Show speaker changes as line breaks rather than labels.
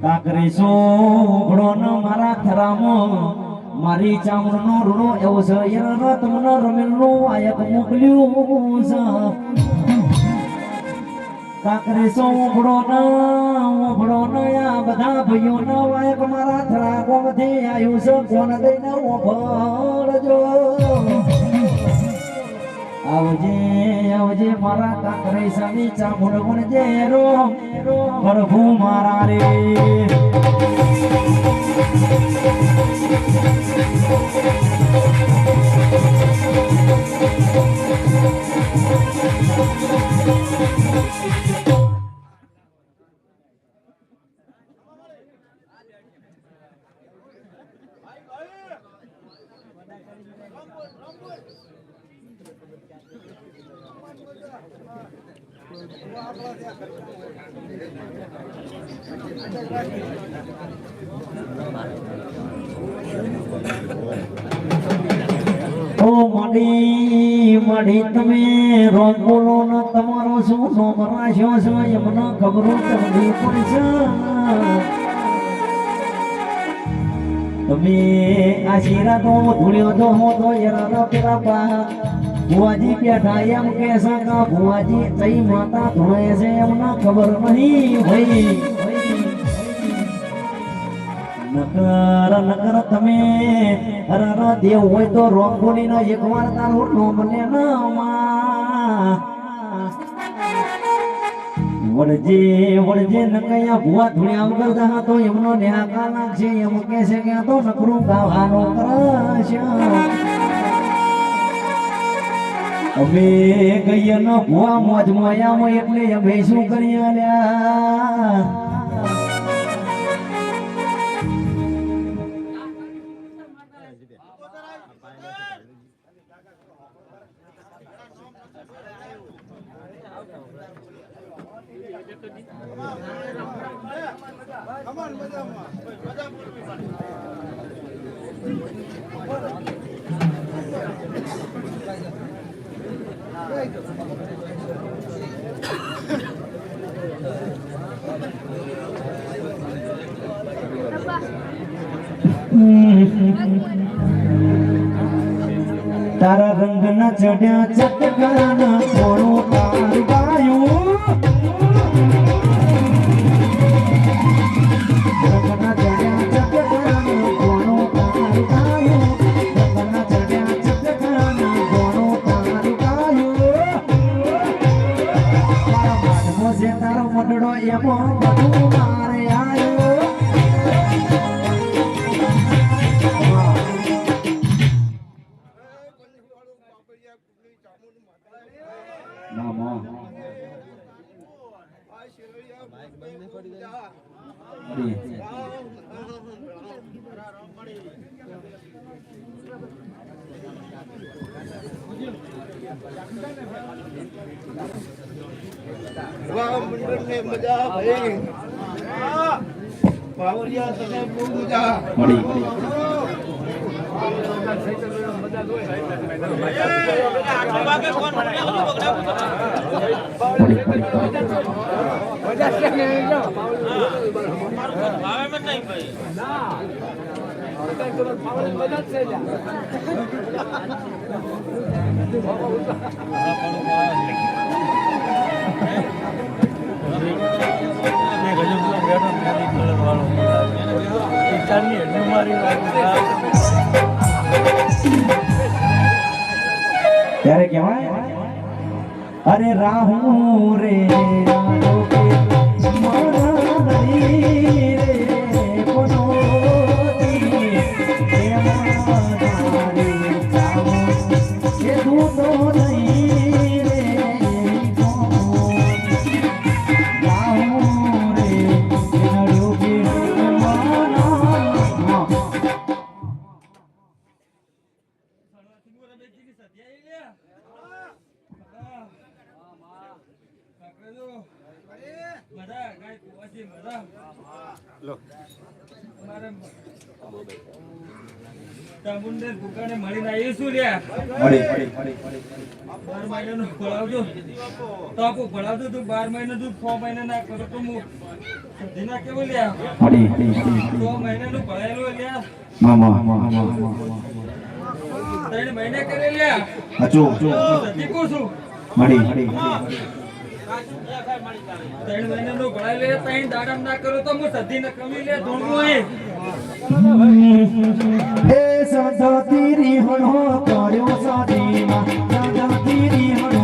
કાકરી સોગડો ન મારા થરામો મારી ચામડનો રૂડો એવો છે યર તમને રમેલનો આયક મોકલ્યું છે કાકરી સોગડો ન ઓભડો ન આ બધા ભાઈઓ ન આયક મારા થરા ગોમથી આયુ છે કોણ દઈને ઓભળજો આવજે આવજે મારા કાકરી સામી ચામુંડ વણજે રો પ્રભુ મારા રે ઓ મડી મડી તમે રોમ બોલો ન તમારો શું નોમ રાખ્યો છો એમને ખબરો ચડી પડશે તમે આશીર્વાદો ધૂળ્યો તો હો તો યરા પેલા પા ભુવાજી બેઠા એમ કે છે ભુવાજી તઈ માતા ધોળે છે એમને ખબર નહીં ભાઈ નકર નકર તમે હરર દેવ હોય તો રોંગોલી નો એક વાર તારું નોમ લે ન વળજે વળજે નકયા ભુવા ધોળ્યા વગર દા તો એમનો ન્યાકા નાખશે એમ કે છે કે તો નકરું ગાવાનો કરશે અમે ગઈએ ન ભુવા મોજ મોયામાં એટલે અમે શું કરી આલ્યા તારા રંગ ના ચડ્યા ચટકાના થોડું તાર ગાયું રંગના ચડ્યા ચટકાના થોડું તાર ગાયું રંગના ચડ્યા ચટકાના થોડું તાર ગાયું તારા માથમો છે તારો મડડો એમાં બધું મારે આવ્યો
મજા ભાઈ પાવરિયા તને બહુ મજા
મળી ત્યારે કહેવાય અરે રાહુ રે બધા
ચામુંડે દુકાને મળીને આવીએ શું લ્યા?
મળી
12 મહિનાનું ભણાવજો. તો આપું ભણાવજો તું 12 મહિના તું 6 મહિના ના કરો તો હું સધીના કેવું લ્યા?
મળી
6 મહિનાનું ભણાયેલું લ્યા.
મામા
3 મહિના કરે લ્યા.
અચો
સધી કહું છું.
મળી
3 મહિનાનું ભણાય લે 3 દાડા ના કરો તો હું સધી ને કમી લે ધોળવું એ
એ સદા તીરી હણો કર્યો સાધીમાં સદા તીરી હણો